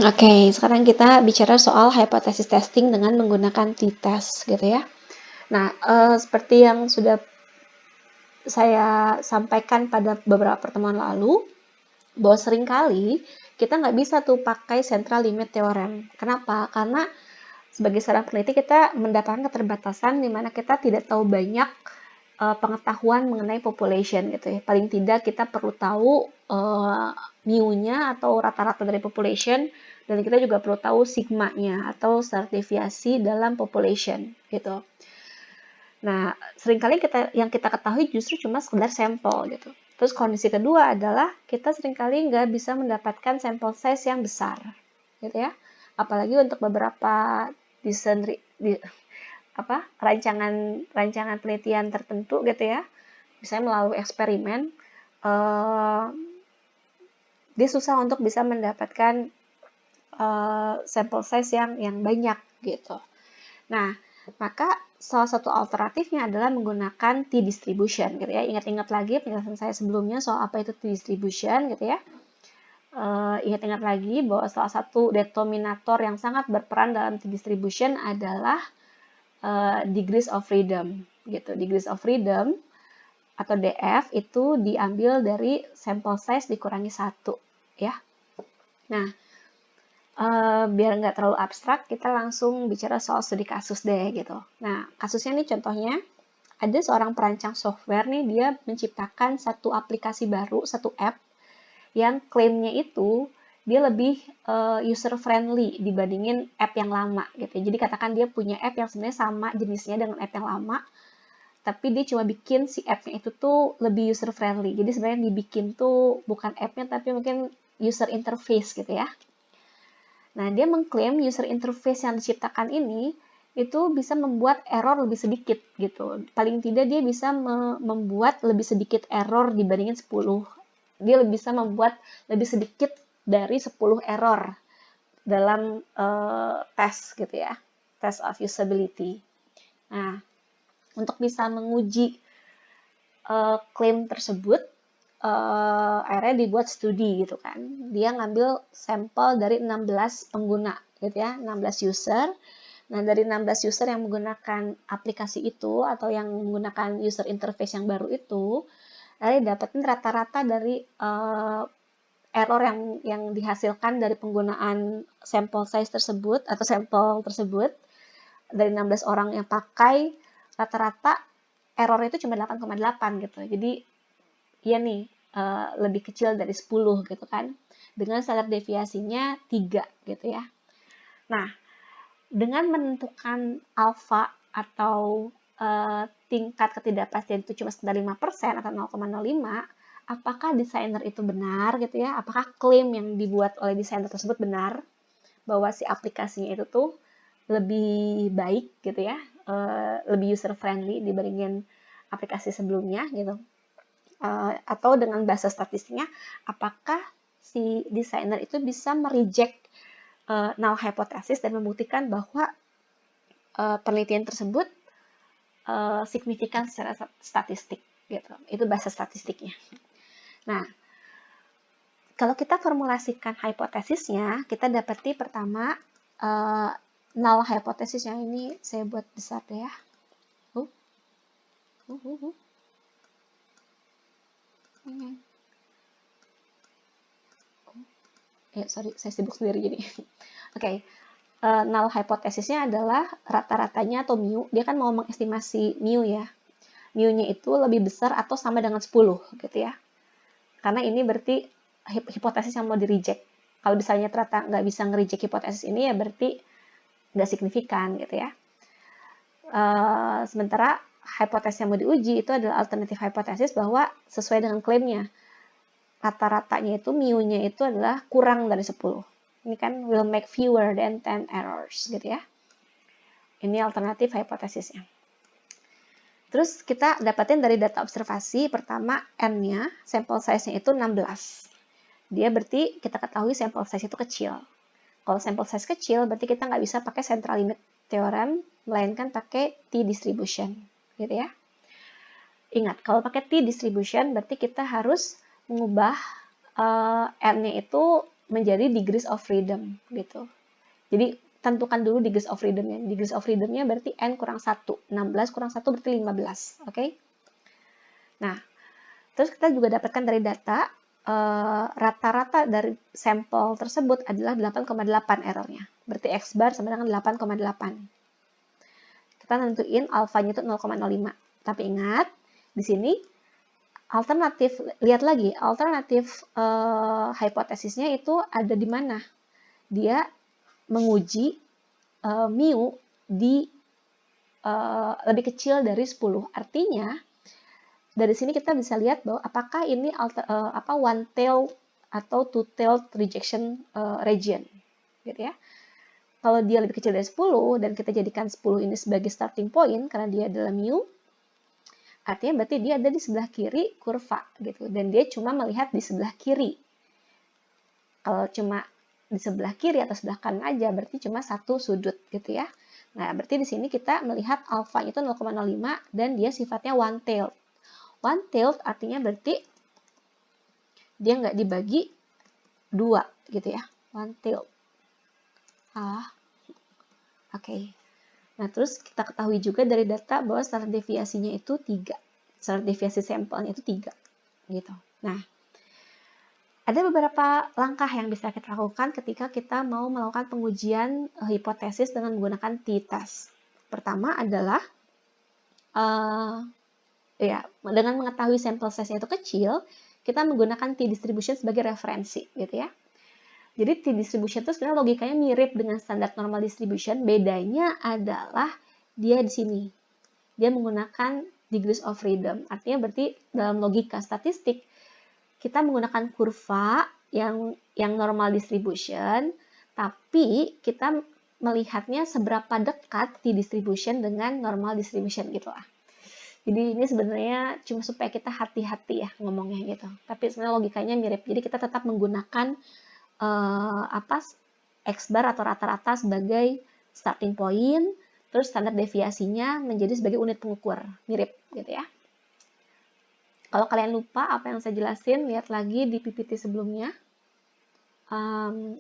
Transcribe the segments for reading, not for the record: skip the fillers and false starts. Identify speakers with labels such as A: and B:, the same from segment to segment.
A: Oke, sekarang kita bicara soal hypothesis testing dengan menggunakan t-test gitu ya. Nah, seperti yang sudah saya sampaikan pada beberapa pertemuan lalu, bahwa seringkali kita nggak bisa tuh pakai central limit theorem. Kenapa? Karena sebagai seorang peneliti kita mendapatkan keterbatasan di mana kita tidak tahu banyak pengetahuan mengenai population gitu ya. Paling tidak kita perlu tahu mu-nya atau rata-rata dari population, dan kita juga perlu tahu sigma-nya atau standar deviasi dalam population gitu. Nah, seringkali yang kita ketahui justru cuma sekedar sampel gitu. Terus kondisi kedua adalah kita seringkali nggak bisa mendapatkan sampel size yang besar gitu ya. Apalagi untuk beberapa desain rancangan penelitian tertentu gitu ya, misalnya melalui eksperimen, dia susah untuk bisa mendapatkan sampel size yang banyak gitu. Nah, maka salah satu alternatifnya adalah menggunakan t-distribution gitu ya. Ingat-ingat lagi penjelasan saya sebelumnya soal apa itu t-distribution gitu ya. Ingat-ingat lagi bahwa salah satu determinator yang sangat berperan dalam t-distribution adalah degrees of freedom gitu. Degrees of freedom atau DF itu diambil dari sample size dikurangi 1 ya. Nah, biar nggak terlalu abstrak, kita langsung bicara soal studi kasus deh gitu. Nah, kasusnya nih contohnya, ada seorang perancang software nih, dia menciptakan satu aplikasi baru, satu app, yang klaimnya itu dia lebih user friendly dibandingin app yang lama gitu. Jadi katakan dia punya app yang sebenarnya sama jenisnya dengan app yang lama, tapi dia cuma bikin si app-nya itu tuh lebih user friendly. Jadi sebenarnya yang dibikin tuh bukan app-nya, tapi mungkin user interface gitu ya. Nah, dia mengklaim user interface yang diciptakan ini itu bisa membuat error lebih sedikit gitu. Paling tidak dia bisa membuat lebih sedikit error dibandingin 10. Dia bisa membuat lebih sedikit dari 10 error dalam tes gitu ya. Test of usability. Nah, untuk bisa menguji klaim tersebut, akhirnya dibuat studi gitu kan. Dia ngambil sampel dari 16 pengguna gitu ya, 16 user. Nah, dari 16 user yang menggunakan aplikasi itu atau yang menggunakan user interface yang baru itu, akhirnya dapetin rata-rata dari error yang dihasilkan dari penggunaan sampel size tersebut atau sampel tersebut dari 16 orang yang pakai, rata-rata errornya itu cuma 8,8 gitu. Jadi iya nih, lebih kecil dari 10 gitu kan, dengan standar deviasinya 3 gitu ya. Nah, dengan menentukan alfa atau tingkat ketidakpastian itu cuma sekitar 5% atau 0,05, apakah desainer itu benar gitu ya, apakah klaim yang dibuat oleh desainer tersebut benar, bahwa si aplikasinya itu tuh lebih baik gitu ya, lebih user friendly dibandingin aplikasi sebelumnya gitu. Atau dengan bahasa statistiknya, apakah si desainer itu bisa mereject null hypothesis dan membuktikan bahwa penelitian tersebut signifikan secara statistik gitu. Itu bahasa statistiknya. Nah, kalau kita formulasikan hipotesisnya, kita dapati pertama null hypothesis yang ini saya buat besar deh ya. Sorry, saya sibuk sendiri jadi. Oke, null hypothesisnya adalah rata-ratanya atau mu. Dia kan mau mengestimasi mu ya. Mu-nya itu lebih besar atau sama dengan 10 gitu ya. Karena ini berarti hipotesis yang mau di-reject. Kalau misalnya ternyata nggak bisa nge-reject hipotesis ini ya berarti nggak signifikan gitu ya. Sementara hipotesis yang mau diuji itu adalah alternatif hipotesis bahwa sesuai dengan klaimnya. Rata-ratanya itu mu-nya itu adalah kurang dari 10. Ini kan will make fewer than 10 errors gitu ya. Ini alternatif hipotesisnya. Terus kita dapatin dari data observasi, pertama N-nya, sample size-nya itu 16. Dia berarti kita ketahui sample size itu kecil. Kalau sample size kecil, berarti kita nggak bisa pakai central limit theorem, melainkan pakai t-distribution. Gitu ya. Ingat, kalau pakai t-distribution, berarti kita harus mengubah N-nya itu menjadi degrees of freedom gitu. Jadi tentukan dulu degrees of freedom-nya. Degrees of freedom-nya berarti n kurang 1. 16 kurang 1 berarti 15. Oke? Nah, terus kita juga dapatkan dari data rata-rata dari sampel tersebut adalah 8,8 errornya. Berarti X bar sama dengan 8,8. Kita tentuin alfanya itu 0,05. Tapi ingat, di sini alternatif, lihat lagi, alternatif hipotesisnya itu ada di mana? Dia menguji mu di lebih kecil dari 10. Artinya, dari sini kita bisa lihat bahwa apakah ini one tail atau two tailed rejection region, gitu ya. Kalau dia lebih kecil dari 10 dan kita jadikan 10 ini sebagai starting point karena dia adalah mu, artinya berarti dia ada di sebelah kiri kurva gitu, dan dia cuma melihat di sebelah kiri. Kalau cuma di sebelah kiri atau sebelah kanan aja berarti cuma satu sudut gitu ya. Nah, berarti di sini kita melihat alfa itu 0,05 dan dia sifatnya one tailed. One tailed artinya berarti dia nggak dibagi 2 gitu ya. One tailed. Oke. Nah, terus kita ketahui juga dari data bahwa standar deviasinya itu 3. Standar deviasi sampelnya itu 3. Gitu. Nah, ada beberapa langkah yang bisa kita lakukan ketika kita mau melakukan pengujian hipotesis dengan menggunakan t-test. Pertama adalah dengan mengetahui sampel size-nya itu kecil, kita menggunakan t-distribution sebagai referensi, gitu ya. Jadi t-distribution itu sebenarnya logikanya mirip dengan standar normal distribution, bedanya adalah dia di sini. Dia menggunakan degrees of freedom, artinya berarti dalam logika statistik, kita menggunakan kurva yang normal distribution, tapi kita melihatnya seberapa dekat t-distribution dengan normal distribution gitu lah. Jadi ini sebenarnya cuma supaya kita hati-hati ya ngomongnya gitu. Tapi sebenarnya logikanya mirip. Jadi kita tetap menggunakan X bar atau rata-rata sebagai starting point, terus standar deviasinya menjadi sebagai unit pengukur, mirip gitu ya. Kalau kalian lupa apa yang saya jelasin, lihat lagi di PPT sebelumnya.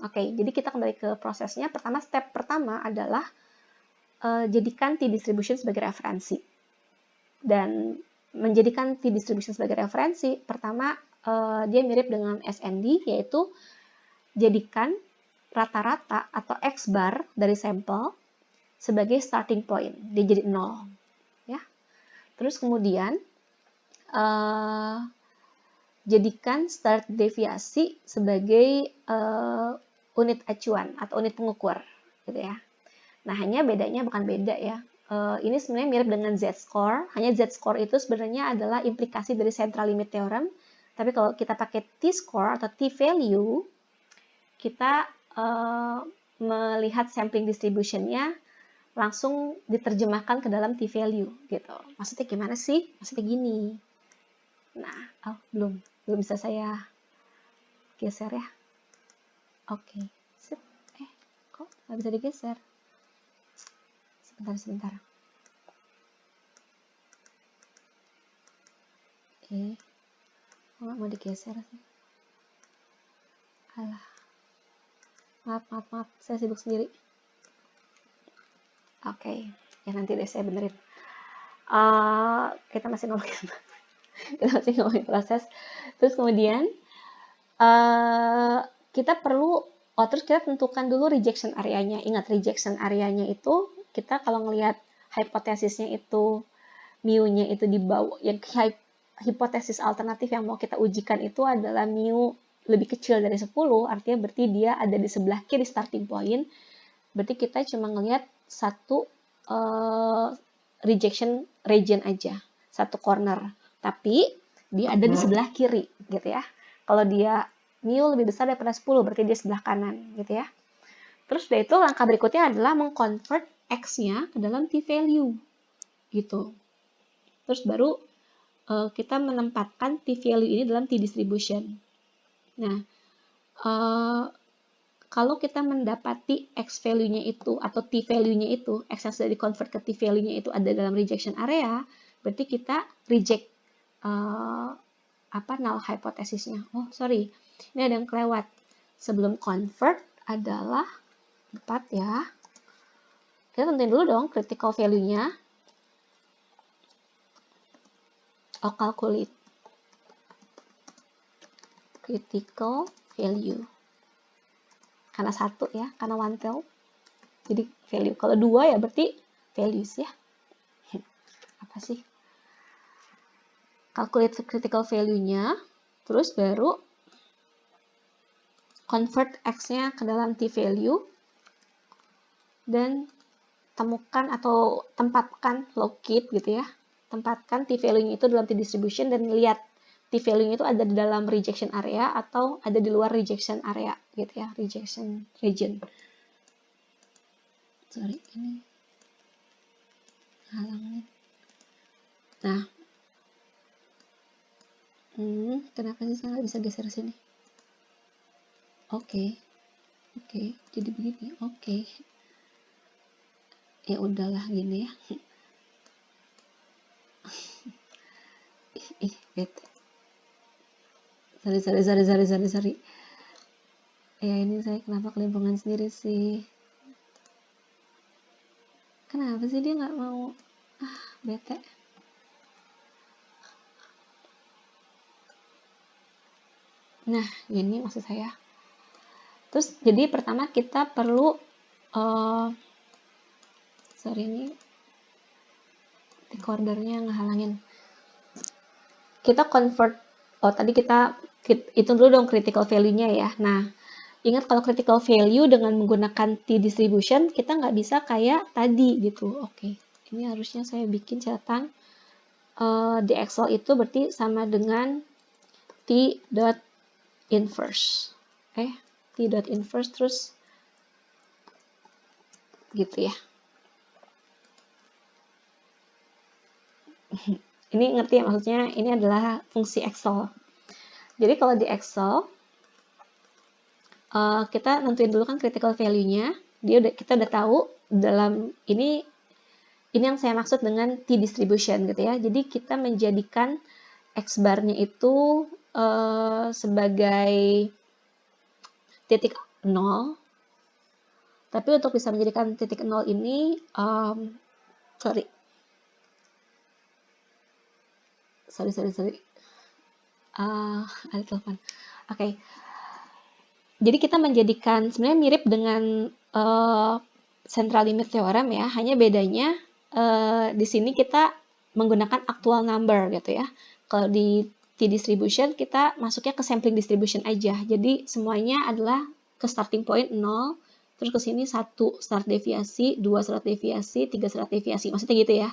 A: Oke, jadi kita kembali ke prosesnya. Pertama, step pertama adalah jadikan t-distribution sebagai referensi. Dan menjadikan t-distribution sebagai referensi, pertama dia mirip dengan SND, yaitu jadikan rata-rata atau X bar dari sampel sebagai starting point, dia jadi 0. Ya. Terus kemudian jadikan start deviasi sebagai unit acuan atau unit pengukur, gitu ya. Nah, hanya bedanya bukan beda ya. Ini sebenarnya mirip dengan z-score, hanya z-score itu sebenarnya adalah implikasi dari central limit theorem, tapi kalau kita pakai t-score atau t-value, kita melihat sampling distribution-nya langsung diterjemahkan ke dalam t-value gitu. Maksudnya gimana sih? Maksudnya gini. Nah, belum bisa saya geser ya. Oke. Kok nggak bisa digeser? Sebentar. Nggak mau digeser sih. Alah. Maaf, saya sibuk sendiri. Oke, ya nanti deh saya benerin. Kita masih ngomongin proses. Terus kemudian kita perlu, terus kita tentukan dulu rejection area-nya. Ingat, rejection area-nya itu kita kalau ngelihat hipotesisnya itu mu-nya itu di bawah, yang hipotesis alternatif yang mau kita ujikan itu adalah mu lebih kecil dari 10, artinya berarti dia ada di sebelah kiri starting point. Berarti kita cuma ngelihat satu rejection region aja, satu corner. Tapi dia ada di sebelah kiri, gitu ya. Kalau dia mu lebih besar daripada 10, berarti dia sebelah kanan, gitu ya. Terus dari itu langkah berikutnya adalah mengconvert X-nya ke dalam t-value, gitu. Terus baru kita menempatkan t-value ini dalam t-distribution. Nah, kalau kita mendapati X value-nya itu atau T value-nya itu, X yang sudah di-convert ke T value-nya itu ada dalam rejection area, berarti kita reject null hypothesisnya. Oh, sorry. Ini ada yang kelewat. sebelum convert adalah 4 ya. Kita tentuin dulu dong critical value-nya. Calculate critical value. Karena 1 ya, karena one tail. Jadi value. Kalau 2 ya berarti values ya. Apa sih? Calculate critical value-nya, terus baru convert X-nya ke dalam t-value, dan temukan atau tempatkan, locate gitu ya, tempatkan t-value-nya itu dalam t-distribution dan lihat t-value-nya itu ada di dalam rejection area atau ada di luar rejection area gitu ya, rejection region. Sorry, ini halangin. Nah, kenapa sih saya nggak bisa geser sini? Oke, jadi begini. Oke. Ya udahlah gini ya. Bete. Sorry. Ya ini saya kenapa kelimpungan sendiri sih? Kenapa sih dia nggak mau? Bete. Nah, gini maksud saya. Terus jadi pertama kita perlu sorry ini recordernya ngehalangin. Kita convert, tadi kita hitung dulu dong critical value-nya ya. Nah, ingat kalau critical value dengan menggunakan t-distribution, kita nggak bisa kayak tadi gitu. Oke, ini harusnya saya bikin catatan di Excel itu berarti sama dengan t.inverse. T.inverse terus gitu ya. Ini ngerti ya maksudnya, ini adalah fungsi Excel. Jadi kalau di Excel, kita nentuin dulu kan critical value-nya. Kita udah tahu dalam ini yang saya maksud dengan t-distribution gitu ya. Jadi kita menjadikan X bar-nya itu sebagai titik 0. Tapi untuk bisa menjadikan titik 0 ini, sorry. Ada telepon. Oke. Jadi kita menjadikan, sebenarnya mirip dengan central limit theorem ya, hanya bedanya di sini kita menggunakan actual number gitu ya. Kalau di t-distribution kita masuknya ke sampling distribution aja. Jadi semuanya adalah ke starting point 0, terus ke sini 1 start deviasi, 2 start deviasi, 3 start deviasi. Maksudnya gitu ya.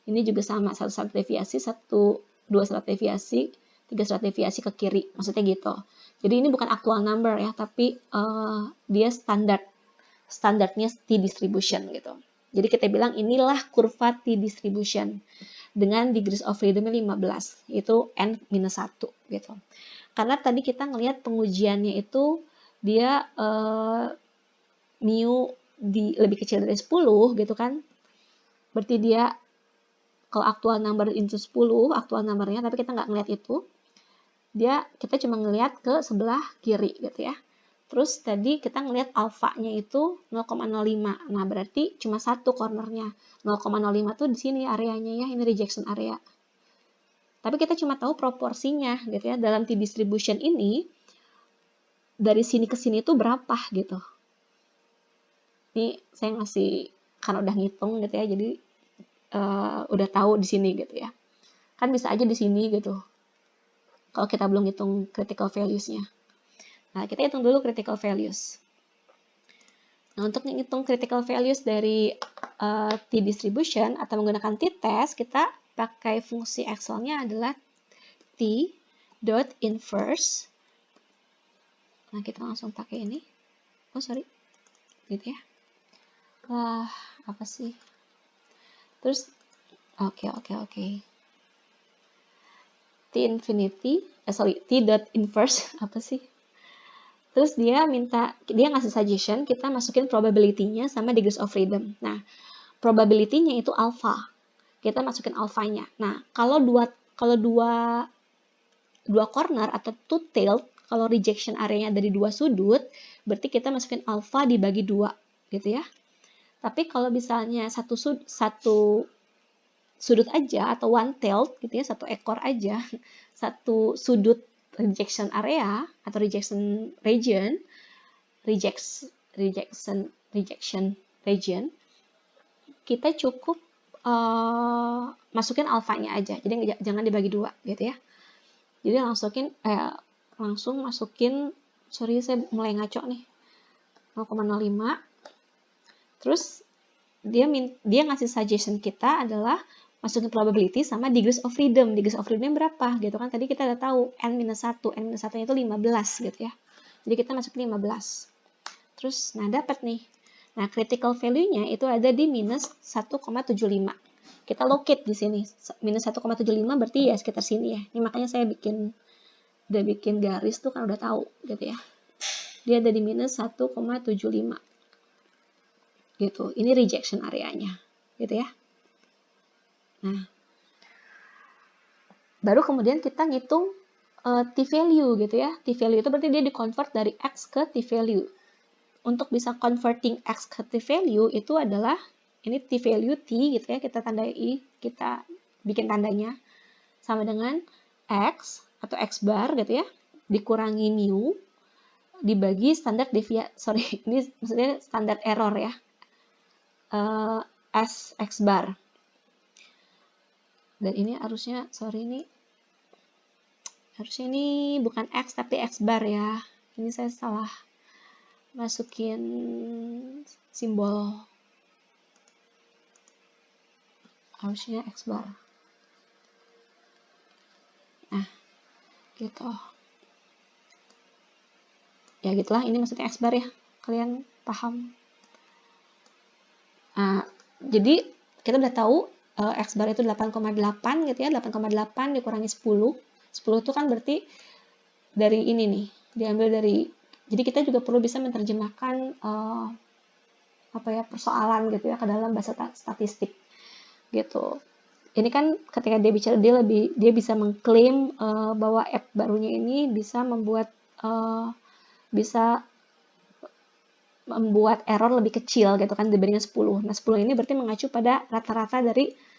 A: Ini juga sama, 1 start deviasi, 2 start deviasi, 3 start deviasi ke kiri. Maksudnya gitu. Jadi ini bukan actual number ya, tapi dia standarnya t-distribution gitu. Jadi kita bilang inilah kurva t-distribution dengan degrees of freedom 15, yaitu n-1 gitu. Karena tadi kita ngelihat pengujiannya itu dia mu lebih kecil dari 10 gitu kan. Berarti dia kalau actual number into 10, actual numbernya, tapi kita nggak ngelihat itu. Kita cuma ngelihat ke sebelah kiri gitu ya. Terus tadi kita ngelihat alfanya itu 0,05. Nah, berarti cuma satu cornernya. 0,05 tuh di sini areanya ya, ini rejection area. Tapi kita cuma tahu proporsinya gitu ya. Dalam t-distribution ini dari sini ke sini tuh berapa gitu. Ini saya ngasih karena udah ngitung gitu ya. Jadi udah tahu di sini gitu ya. Kan bisa aja di sini gitu. Kalau kita belum hitung critical values-nya. Nah, kita hitung dulu critical values. Nah, untuk menghitung critical values dari t-distribution atau menggunakan t-test, kita pakai fungsi Excel-nya adalah t.inverse. Nah, kita langsung pakai ini. Oh, sorry. Gitu ya. Wah, apa sih? Terus, oke. t.inverse, apa sih? Terus dia ngasih suggestion, kita masukin probability-nya sama degrees of freedom. Nah, probability-nya itu alpha. Kita masukin alfanya. Nah, kalau dua corner atau two-tailed, kalau rejection areanya dari 2 sudut, berarti kita masukin alpha dibagi 2, gitu ya. Tapi kalau misalnya satu sudut aja atau one tailed gitu ya, satu ekor aja, satu sudut rejection area atau rejection region, rejection region, kita cukup masukin alfanya aja. Jadi jangan dibagi 2 gitu ya. Jadi langsung masukin, sorry saya mulai ngaco nih, 0,05. Terus dia ngasih suggestion kita adalah masukin probability sama degrees of freedom. Degrees of freedom berapa gitu kan? Tadi kita udah tahu n-1. N-1 itu 15 gitu ya. Jadi kita masukin 15. Terus nah dapat nih. Nah, critical value-nya itu ada di minus 1,75. Kita locate di sini. Minus 1,75 berarti ya sekitar sini ya. Ini makanya saya udah bikin garis tuh kan udah tahu gitu ya. Dia ada di minus 1,75. Gitu. Ini rejection areanya. Gitu ya. Nah, baru kemudian kita ngitung t-value gitu ya. T-value itu berarti dia di-convert dari x ke t-value. Untuk bisa converting x ke t-value itu adalah, ini t-value t gitu ya, kita tandai, kita bikin tandanya, sama dengan x atau x bar gitu ya, dikurangi mu, dibagi standar deviasi, ini maksudnya standar error ya, s x bar. Dan ini harusnya, harusnya ini bukan X tapi X bar ya. Ini saya salah masukin simbol. Harusnya X bar. Nah, gitu. Ya gitulah, ini maksudnya X bar ya. Kalian paham? Nah, jadi kita udah tahu X bar itu 8,8 gitu ya. 8,8 dikurangi 10. 10 itu kan berarti dari ini nih, diambil dari, jadi kita juga perlu bisa menerjemahkan persoalan gitu ya ke dalam bahasa statistik gitu. Ini kan ketika dia bicara, dia bisa mengklaim bahwa app barunya ini bisa membuat error lebih kecil gitu kan dibandingkan 10. Nah, 10 ini berarti mengacu pada rata-rata dari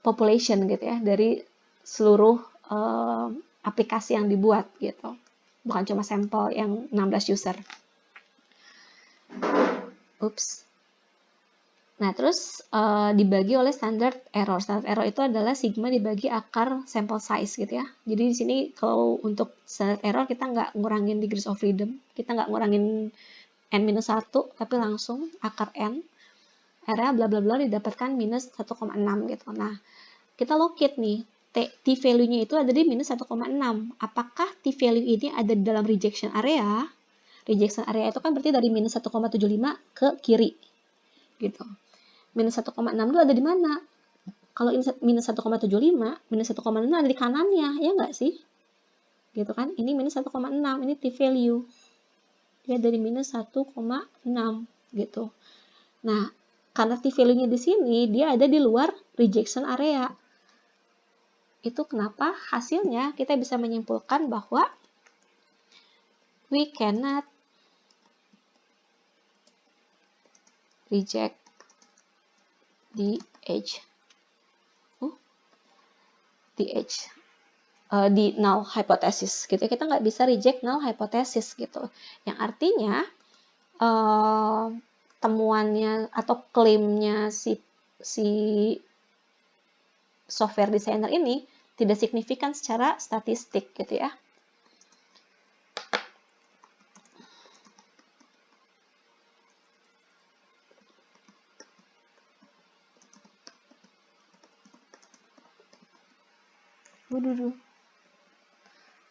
A: population gitu ya, dari seluruh aplikasi yang dibuat gitu. Bukan cuma sampel yang 16 user. Oops. Nah, terus dibagi oleh standard error. Standard error itu adalah sigma dibagi akar sample size gitu ya. Jadi di sini kalau untuk standard error kita nggak ngurangin degrees of freedom, kita nggak ngurangin n-1, tapi langsung akar n, area bla bla bla didapatkan minus 1,6 gitu. Nah, kita locate nih, t-value-nya itu ada di minus 1,6. Apakah t-value ini ada di dalam rejection area? Rejection area itu kan berarti dari minus 1,75 ke kiri gitu. Minus 1,6 itu ada di mana? Kalau minus 1,75, minus 1,6 ada di kanannya, ya nggak sih? Gitu kan? Ini minus 1,6, ini t-value. Dia dari minus 1,6 gitu. Nah, karena t-value-nya di sini, dia ada di luar rejection area. Itu kenapa hasilnya kita bisa menyimpulkan bahwa we cannot reject the edge di null hypothesis gitu. Kita nggak bisa reject null hypothesis gitu. Yang artinya temuannya atau klaimnya si software designer ini tidak signifikan secara statistik gitu ya.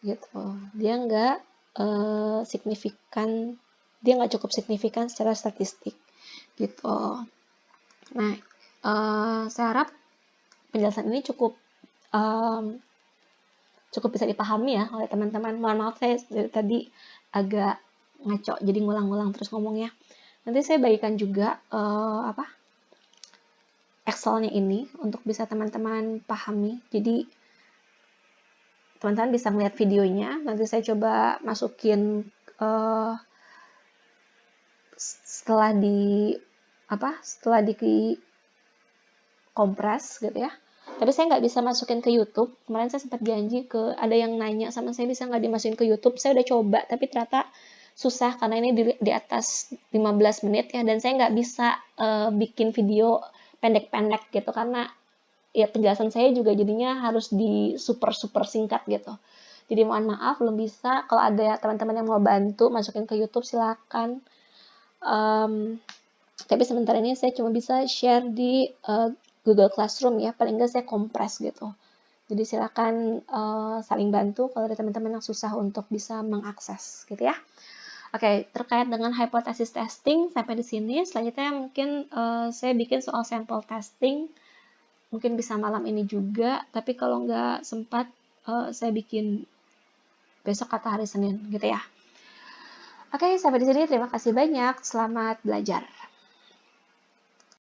A: Gitu, dia nggak signifikan, dia nggak cukup signifikan secara statistik gitu. Nah, saya harap penjelasan ini cukup bisa dipahami ya oleh teman-teman. Mohon maaf saya dari tadi agak ngaco, jadi ngulang-ngulang terus ngomongnya. Nanti saya bagikan juga Excel-nya ini untuk bisa teman-teman pahami. Jadi teman-teman bisa melihat videonya. Nanti saya coba masukin setelah di kompres gitu ya. Tapi saya nggak bisa masukin ke YouTube. Kemarin saya sempat janji ada yang nanya sama saya bisa nggak dimasukin ke YouTube. Saya udah coba, tapi ternyata susah karena ini di atas 15 menit ya, dan saya nggak bisa bikin video pendek-pendek gitu karena ya penjelasan saya juga jadinya harus di super singkat gitu. Jadi mohon maaf belum bisa. Kalau ada teman-teman yang mau bantu masukin ke YouTube silakan. Tapi sementara ini saya cuma bisa share di Google Classroom ya, paling nggak saya kompres gitu. Jadi silakan saling bantu kalau ada teman-teman yang susah untuk bisa mengakses gitu ya. Oke, terkait dengan hypothesis testing sampai di sini. Selanjutnya mungkin saya bikin soal sampel testing. Mungkin bisa malam ini juga, tapi kalau nggak sempat saya bikin besok atau hari Senin gitu ya. Oke, sampai di sini terima kasih banyak. Selamat belajar.